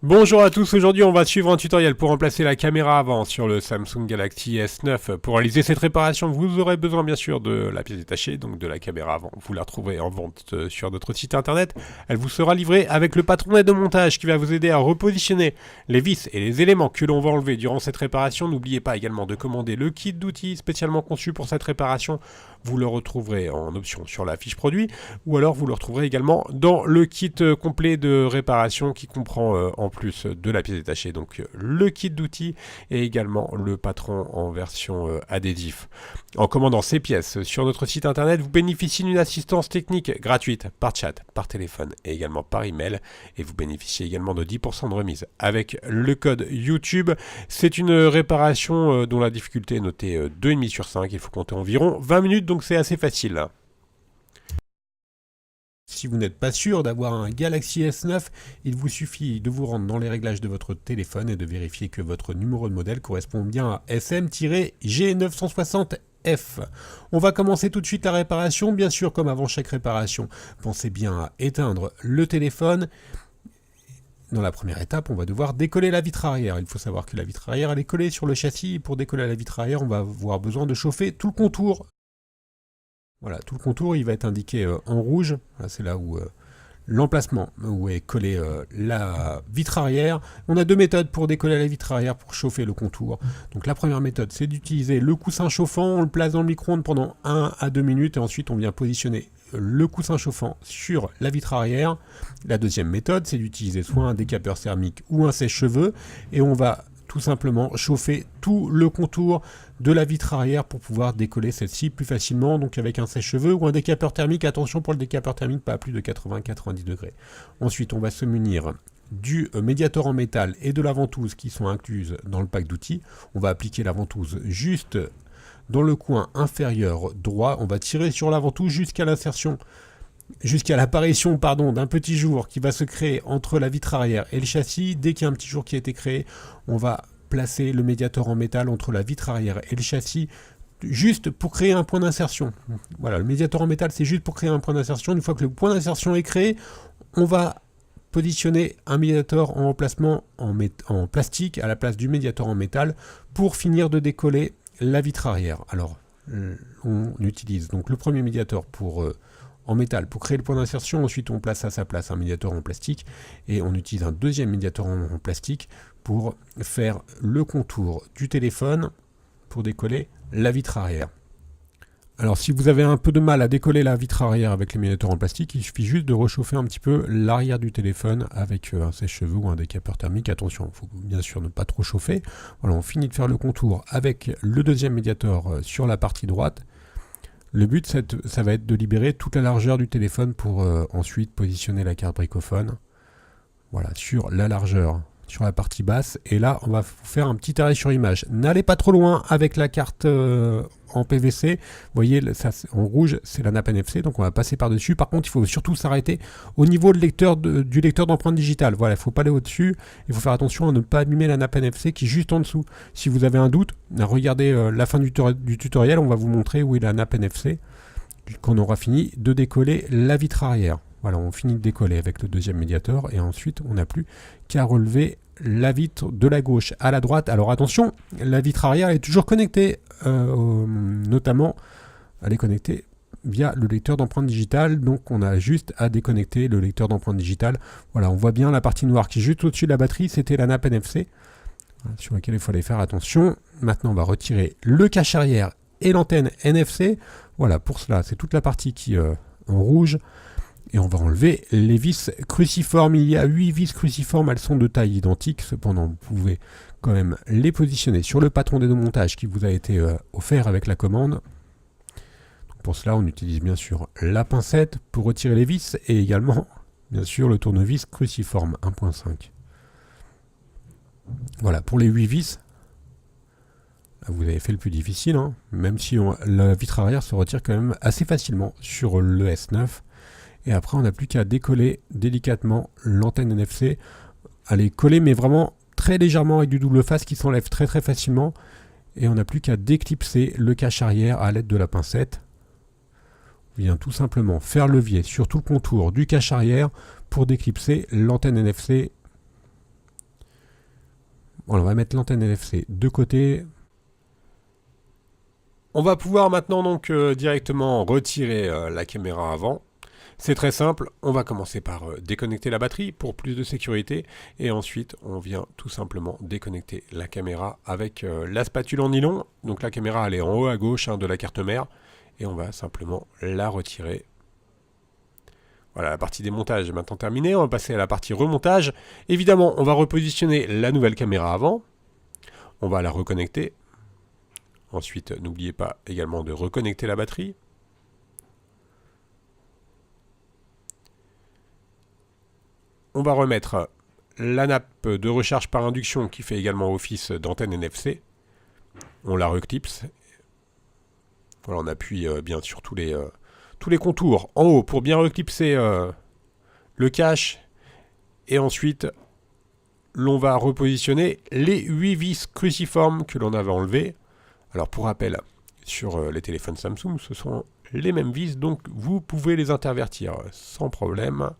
Bonjour à tous, aujourd'hui on va suivre un tutoriel pour remplacer la caméra avant sur le Samsung Galaxy S9. Pour réaliser cette réparation, vous aurez besoin bien sûr de la pièce détachée, donc de la caméra avant. Vous la retrouverez en vente sur notre site internet. Elle vous sera livrée avec le patron de montage qui va vous aider à repositionner les vis et les éléments que l'on va enlever durant cette réparation. N'oubliez pas également de commander le kit d'outils spécialement conçu pour cette réparation. Vous le retrouverez en option sur la fiche produit ou alors vous le retrouverez également dans le kit complet de réparation qui comprend en plus de la pièce détachée, donc le kit d'outils et également le patron en version adhésif. En commandant ces pièces sur notre site internet, vous bénéficiez d'une assistance technique gratuite par chat, par téléphone et également par email, et vous bénéficiez également de 10% de remise avec le code YouTube. C'est une réparation dont la difficulté est notée 2,5 sur 5, il faut compter environ 20 minutes, donc c'est assez facile. Si vous n'êtes pas sûr d'avoir un Galaxy S9, il vous suffit de vous rendre dans les réglages de votre téléphone et de vérifier que votre numéro de modèle correspond bien à SM-G960F. On va commencer tout de suite la réparation, bien sûr comme avant chaque réparation. Pensez bien à éteindre le téléphone. Dans la première étape, on va devoir décoller la vitre arrière. Il faut savoir que la vitre arrière elle est collée sur le châssis. Pour décoller la vitre arrière, on va avoir besoin de chauffer tout le contour. Voilà, tout le contour, il va être indiqué en rouge. C'est là où l'emplacement où est collée la vitre arrière. On a deux méthodes pour décoller la vitre arrière pour chauffer le contour. Donc la première méthode, c'est d'utiliser le coussin chauffant. On le place dans le micro-ondes pendant 1 à 2 minutes et ensuite on vient positionner le coussin chauffant sur la vitre arrière. La deuxième méthode, c'est d'utiliser soit un décapeur thermique ou un sèche-cheveux et on va tout simplement chauffer tout le contour de la vitre arrière pour pouvoir décoller celle-ci plus facilement, donc avec un sèche-cheveux ou un décapeur thermique. Attention pour le décapeur thermique, pas à plus de 80-90 degrés. Ensuite, on va se munir du médiator en métal et de la ventouse qui sont incluses dans le pack d'outils. On va appliquer la ventouse juste dans le coin inférieur droit. On va tirer sur la ventouse jusqu'à l'insertion, jusqu'à l'apparition d'un petit jour qui va se créer entre la vitre arrière et le châssis. Dès qu'il y a un petit jour qui a été créé, on va placer le médiator en métal entre la vitre arrière et le châssis, juste pour créer un point d'insertion. Voilà, le médiator en métal, c'est juste pour créer un point d'insertion. Une fois que le point d'insertion est créé, on va positionner un médiator en emplacement en plastique à la place du médiator en métal pour finir de décoller la vitre arrière. Alors, on utilise donc le premier médiator en métal pour créer le point d'insertion. Ensuite, on place à sa place un médiator en plastique et on utilise un deuxième médiator en plastique pour faire le contour du téléphone pour décoller la vitre arrière. Alors, si vous avez un peu de mal à décoller la vitre arrière avec les médiators en plastique, il suffit juste de réchauffer un petit peu l'arrière du téléphone avec un sèche-cheveux ou un décapeur thermique. Attention, il faut bien sûr ne pas trop chauffer. Voilà, on finit de faire le contour avec le deuxième médiator sur la partie droite. Le but, ça va être de libérer toute la largeur du téléphone pour ensuite positionner la carte bricophone. Voilà, sur la largeur, sur la partie basse. Et là, on va vous faire un petit arrêt sur image. N'allez pas trop loin avec la carte en PVC. Vous voyez, ça, en rouge, c'est la nappe NFC. Donc, on va passer par-dessus. Par contre, il faut surtout s'arrêter au niveau du lecteur d'empreinte digitale. Voilà, il ne faut pas aller au-dessus. Il faut faire attention à ne pas abîmer la nappe NFC qui est juste en dessous. Si vous avez un doute, regardez la fin du tutoriel. On va vous montrer où est la nappe NFC quand on aura fini de décoller la vitre arrière. Voilà, on finit de décoller avec le deuxième médiator et ensuite on n'a plus qu'à relever la vitre de la gauche à la droite. Alors attention, la vitre arrière est toujours connectée, notamment elle est connectée via le lecteur d'empreinte digitale, donc on a juste à déconnecter le lecteur d'empreinte digitale. Voilà, on voit bien la partie noire qui est juste au-dessus de la batterie, c'était la nappe NFC sur laquelle il fallait faire attention. Maintenant on va retirer le cache arrière et l'antenne NFC. Voilà, pour cela c'est toute la partie qui est en rouge. Et on va enlever les vis cruciformes. Il y a 8 vis cruciformes, elles sont de taille identique. Cependant, vous pouvez quand même les positionner sur le patron de démontage qui vous a été offert avec la commande. Donc pour cela, on utilise bien sûr la pincette pour retirer les vis et également, bien sûr, le tournevis cruciforme 1.5. Voilà, pour les 8 vis, là, vous avez fait le plus difficile, hein, même si la vitre arrière se retire quand même assez facilement sur le S9. Et après, on n'a plus qu'à décoller délicatement l'antenne NFC. À les coller, mais vraiment très légèrement avec du double face qui s'enlève très très facilement. Et on n'a plus qu'à déclipser le cache arrière à l'aide de la pincette. On vient tout simplement faire levier sur tout le contour du cache arrière pour déclipser l'antenne NFC Voilà, on va mettre l'antenne NFC de côté. On va pouvoir maintenant donc directement retirer la caméra avant. C'est très simple, on va commencer par déconnecter la batterie pour plus de sécurité et ensuite on vient tout simplement déconnecter la caméra avec la spatule en nylon. Donc la caméra elle est en haut à gauche de la carte mère et on va simplement la retirer. Voilà, la partie démontage est maintenant terminée, on va passer à la partie remontage. Évidemment, on va repositionner la nouvelle caméra avant, on va la reconnecter. Ensuite, n'oubliez pas également de reconnecter la batterie. On va remettre la nappe de recharge par induction qui fait également office d'antenne NFC. On la reclipse. Voilà, on appuie bien sur tous les contours en haut pour bien reclipser le cache. Et ensuite, l'on va repositionner les 8 vis cruciformes que l'on avait enlevées. Alors pour rappel, sur les téléphones Samsung, ce sont les mêmes vis, donc vous pouvez les intervertir sans problème.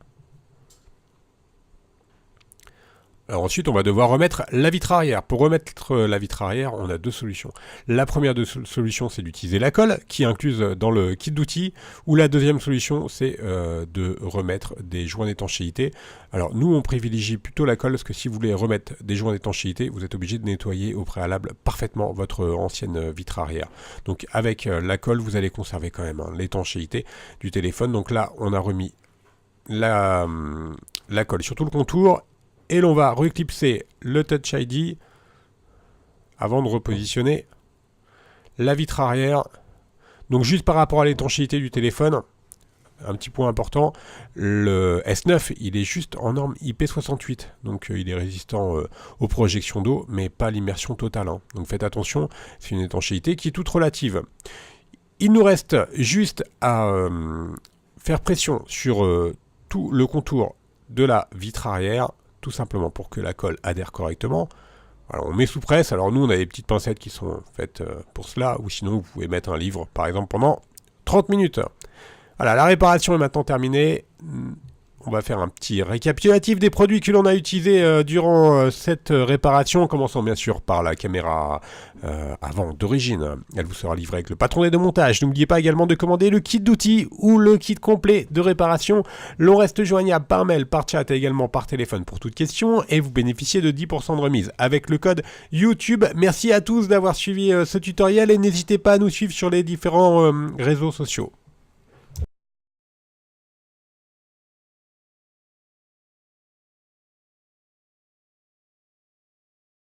Alors ensuite, on va devoir remettre la vitre arrière. Pour remettre la vitre arrière, on a deux solutions. La première solution, c'est d'utiliser la colle, qui est incluse dans le kit d'outils. Ou la deuxième solution, c'est de remettre des joints d'étanchéité. Alors nous, on privilégie plutôt la colle, parce que si vous voulez remettre des joints d'étanchéité, vous êtes obligé de nettoyer au préalable parfaitement votre ancienne vitre arrière. Donc avec la colle, vous allez conserver quand même l'étanchéité du téléphone. Donc là, on a remis la colle sur tout le contour. Et l'on va reclipser le Touch ID avant de repositionner la vitre arrière. Donc juste par rapport à l'étanchéité du téléphone, un petit point important, le S9 il est juste en norme IP68. Donc il est résistant aux projections d'eau, mais pas à l'immersion totale. Donc faites attention, c'est une étanchéité qui est toute relative. Il nous reste juste à faire pression sur tout le contour de la vitre arrière, tout simplement pour que la colle adhère correctement. Alors on met sous presse, alors nous on a des petites pincettes qui sont faites pour cela, ou sinon vous pouvez mettre un livre par exemple pendant 30 minutes. Voilà, la réparation est maintenant terminée. On va faire un petit récapitulatif des produits que l'on a utilisés durant cette réparation, commençant bien sûr par la caméra avant d'origine. Elle vous sera livrée avec le patron de montage. N'oubliez pas également de commander le kit d'outils ou le kit complet de réparation. L'on reste joignable par mail, par chat et également par téléphone pour toute question et vous bénéficiez de 10% de remise avec le code YouTube. Merci à tous d'avoir suivi ce tutoriel et n'hésitez pas à nous suivre sur les différents réseaux sociaux.